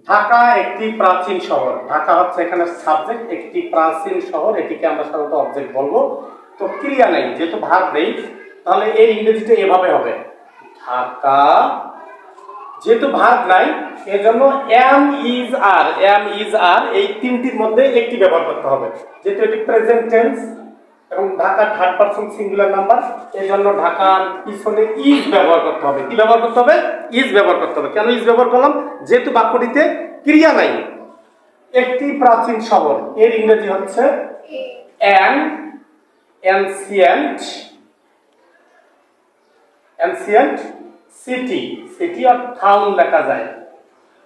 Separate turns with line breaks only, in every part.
ঢাকা একটি প্রাচীন শহর। ঢাকা হচ্ছে এখানে সাবজেক্ট, একটি প্রাচীন শহর, এটিকে আমরা সাধারণত অবজেক্ট বলবো। তো ক্রিয়া নেই, যেহেতু ভার্ব নেই, তাহলে এর ইংরেজিটা এভাবে হবে ঢাকা। যেহেতু ভার্ব নাই, এর জন্য এম ইজ আর এই তিনটির মধ্যে একটি ব্যবহার করতে হবে। যেহেতু এটি প্রেজেন্ট টেন্স এবং Dhaka third person singular number, এই জন্য ঢাকার পিছনে ইজ ব্যবহার করতে হবে। কি ব্যবহার করতে হবে? ইজ ব্যবহার করতে হবে। কেন ইজ ব্যবহার করলাম? যেহেতু বাক্যটিতে ক্রিয়া নাই। একটি প্রাচীন শহর, এর ইংরেজি হচ্ছে an ancient city. City of town লেখা যায়।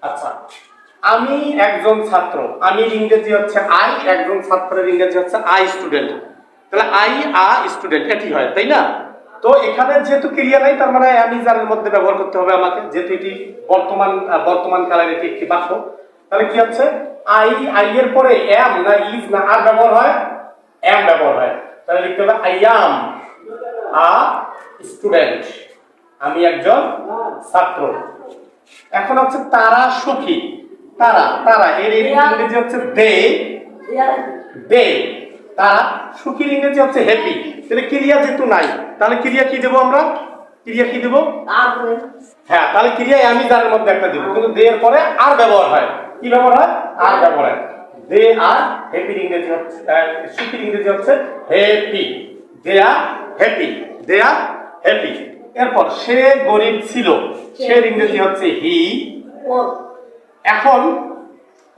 আচ্ছা, আমি একজন ছাত্র, আমি ইংরেজি হচ্ছে আই, একজন ছাত্রের ইংরেজি হচ্ছে আই স্টুডেন্ট। তাহলে আই আ স্টুডেন্ট এটি হয়, তাই না? তো এখানে যেহেতু ক্রিয়া নাই, তার মানে আমি যার মধ্যে ব্যবহার করতে হবে আমাকে, যেহেতু এটি বর্তমান কালের এটি একটি বাক্য। তাহলে কি হচ্ছে? আই এর পরে এম না ইজ না আর ব্যবহার হয়? এম ব্যবহার হয়। তাহলে লিখতে হবে আই অ্যাম আ স্টুডেন্ট, আমি একজন ছাত্র। এখন হচ্ছে তারা সুখী। তারা এর ইংরেজি হচ্ছে দে। তারা সুখীর ইংরেজি হচ্ছে হ্যাপি। তাহলে ক্রিয়া যেহেতু নাই, তাহলে ক্রিয়া কি দেবো আমরা? ক্রিয়া কি দেবো? হ্যাঁ, তাহলে ক্রিয়া আমি যার মধ্যে একটা দেবো, কিন্তু দে এর পরে আর ব্যবহার হয়। কি ব্যবহার হয়? আর ব্যবহার হয়। দে আর হ্যাপির ইংরেজি হচ্ছে, সুখীর ইংরেজি হচ্ছে হ্যাপি। দে আর হ্যাপি। এরপর সে গরিব ছিল, সে ইংরেজি হচ্ছে হি। এখন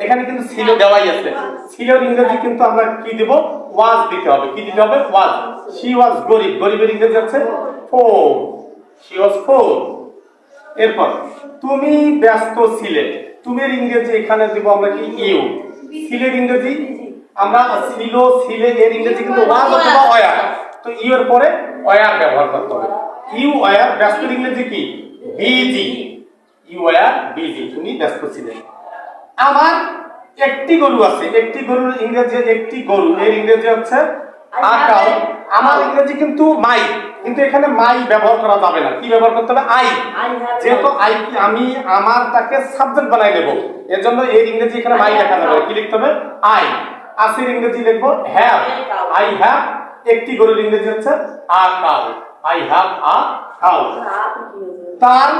এখানে কিন্তু ছিল দেওয়াই আছে, ছিলের ইংরেজি কিন্তু আমরা কি দেব? ওয়াজ দিতে হবে। কি দিতে হবে? ওয়াজ। শি ওয়াজ গরিব, গরিবের ইংরেজি হচ্ছে পোর, শি ওয়াজ পোর। এরপর তুমি ব্যস্ত ছিলে, তুমির ইংরেজি এখানে দেব আমরা কি? ইউ। ছিলের ইংরেজি আমরা ছিলে এর ইংরেজি কিন্তু ওয়াজ অথবা ওয়ার। তো ইউ এর পরে ওয়ার ব্যবহার করতে হবে। You were. ব্যস্তের ইংরেজি কি? বিজি। ইউ ওয়ার বিজি, তুমি ব্যস্ত ছিলে। আমার একটি গরু আছে, একটি গরুর ইংরেজি একটি গরু এর ইংরেজি হচ্ছে আকাউ। আমার ইংরেজি কিন্তু মাই, কিন্তু এখানে মাই ব্যবহার করা যাবে না। কি ব্যবহার করতে হবে? আই। যেহেতু আমি আমারটাকে সাবজেক্ট বানাই দেব, এর জন্য এর ইংরেজি এখানে মাই লেখা যাবে। কি লিখতে হবে? আই। আসির ইংরেজি লিখবো হ্যাভ। I have. একটি গরুর ইংরেজি হচ্ছে a cow. I have a cow. তার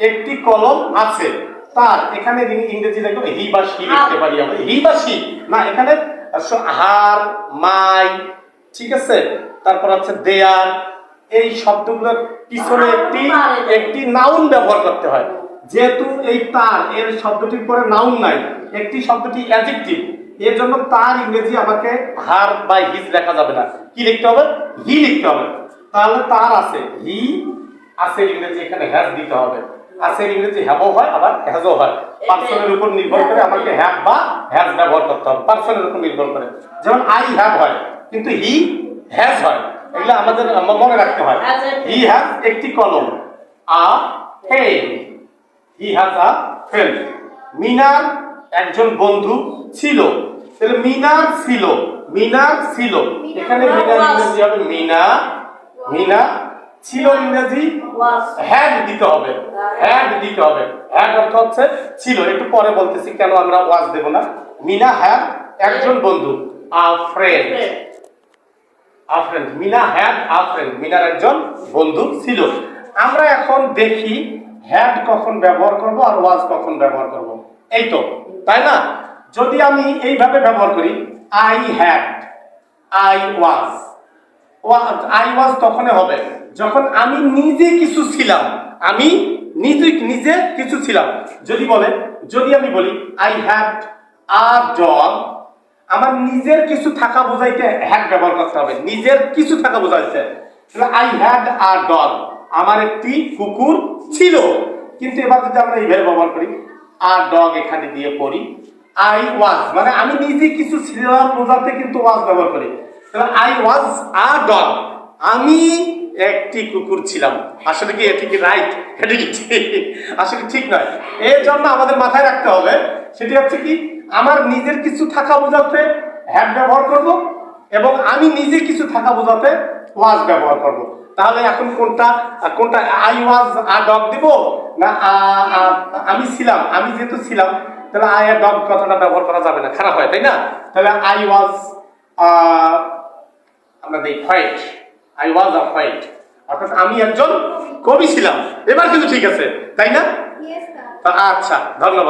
একটি কলম আছে, তার এখানে ইংরেজি লিখবো হি বা শি লিখতে পারি আমরা। হি বা শি না, এখানে হার, মাই, ঠিক আছে, তারপর হচ্ছে দেয়ার, এই শব্দগুলোর পিছনে একটি নাউন ব্যবহার করতে হয়। যেহেতু এই তার এর শব্দটির পরে নাউন নাই, একটি শব্দটি অ্যাডজেক্টিভ, এর জন্য তার ইংরেজি আমাকে হার বা হিজ লেখা যাবে না। কি লিখতে হবে? হি লিখতে হবে। তাহলে তার আছে, হি আছে ইংরেজি এখানে হ্যাজ দিতে হবে। আছে ইংরেজি হ্যাভও হয়, আবার হ্যাজও হয়। পার্সনের উপর নির্ভর করে আমাকে হ্যাভ বা হ্যাজ ব্যবহার করতে হবে, পার্সনের উপর নির্ভর করে। যেমন আই হ্যাভ হয়, কিন্তু হি হ্যাজ হয়। এগুলো আমাদের মনে রাখতে হয়। হি হ্যাজ একটি কলম, a pen. He has a pen. মিনার একজন বন্ধু ছিল, তাহলে মিনার ছিল। এখানে মিনার ইংরেজি হবে মিনা। ছিল ইংরেজি হ্যাড দিতে হবে। হ্যাড অর্থ হচ্ছে ছিল। একটু পরে বলতেছি কেন আমরা ওয়াজ দেব না। মিনা হ্যাড একজন বন্ধু, a friend. Meena had a friend, মিনার একজন বন্ধু ছিল। আমরা এখন দেখি হ্যাড কখন ব্যবহার করব আর ওয়াজ কখন ব্যবহার করব। এই তো, তাই না? যদি আমি এইভাবে ব্যবহার করি, আই হ্যাড, আই ওয়াজ তখনই হবে যখন আমি নিজে কিছু ছিলাম। আমি নিজে কিছু ছিলাম। যদি আমি বলি আই হ্যাড আ ডগ, আমার নিজের কিছু থাকা বোঝাইতে হ্যাড ব্যবহার করতে হবে। নিজের কিছু থাকা বোঝাইতে আই হ্যাড আ ডগ, আমার একটি কুকুর ছিল। কিন্তু এবার যদি আমরা এইভাবে ব্যবহার করি, আ ডগ এখানে দিয়ে পড়ি, আই ওয়াজ মানে আমি নিজে কিছু ছিলাম বোঝাতে কিন্তু ওয়াজ ব্যবহার করি। আই ওয়াজ আ ডগ, আমি একটি কুকুর ছিলাম। আসলে কি এটি কি রাইট? এটি কি আসলে ঠিক নয়। এর জন্য আমাদের মাথায় রাখতে হবে, সেটি হচ্ছে কি, আমার নিজের কিছু থাকা বোঝাতে হ্যাড ব্যবহার করব এবং আমি নিজে কিছু থাকা বোঝাতে ওয়াজ ব্যবহার করব। তাহলে এখন কোনটা আই ওয়াজ আ ডগ দিব না আমি ছিলাম? আমি যেহেতু ছিলাম, তাহলে আই ডট কথাটা ব্যবহার করা যাবে না, খারাপ হয় তাই না? তাহলে আই ওয়াজ আমরা দেই white, I was a white, অর্থাৎ আমি একজন কবি ছিলাম। এবার কিন্তু ঠিক আছে তাই না? আচ্ছা, ধন্যবাদ।